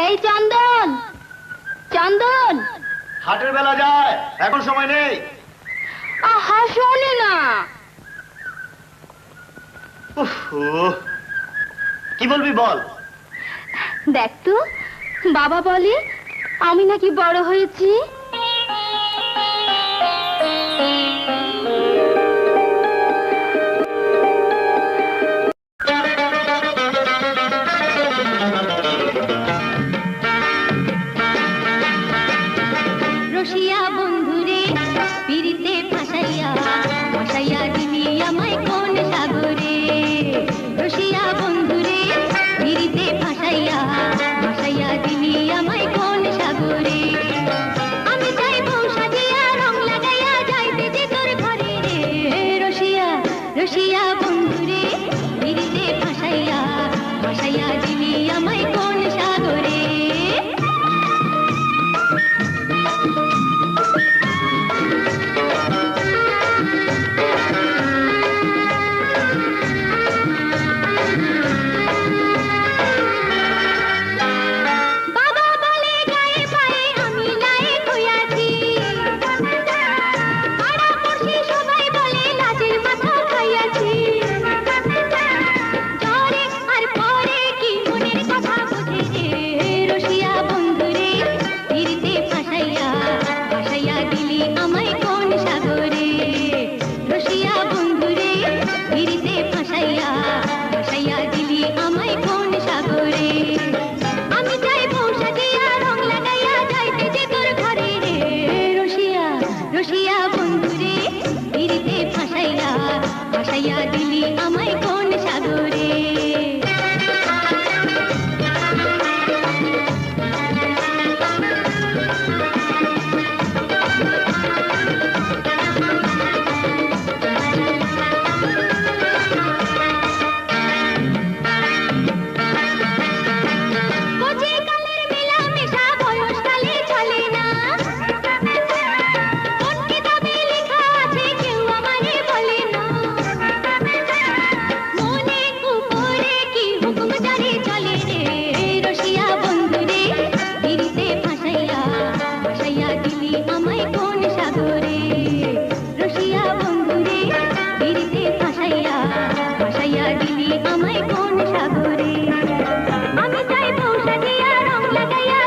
এই চন্দন, চন্দন, হাটের বেলা যায়, এখন সময় নেই। আহা শোনে না। কি বলবি বল। দেখ তো, বাবা বলে আমি নাকি বড় হয়েছি। রসিয়া বন্ধুরে পিরিতে ফাঁসাইয়া ফাঁসাইয়া দিলি আমায় কোন সাগরে। রসিয়া বন্ধুরে পিরিতে ফাঁসাইয়া ফাঁসাইয়া দিলি আমায় কোন সাগরে। আমি চাইব সাজিয়া রং লাগাইয়া যাইতে যে তোর ঘরে রে। রসিয়া রসিয়া বন্ধুরে পিরিতে ফাঁসাইয়া ফাঁসাইয়া দিলি আমায় কোন সাগরে। রসিয়া বন্ধুরে পিরিতে ফাঁসাইয়া ফাঁসাইয়া দিলি আমায় কোন সাগরে। আমি চাইবো সাজিয়া রং লাগাইয়া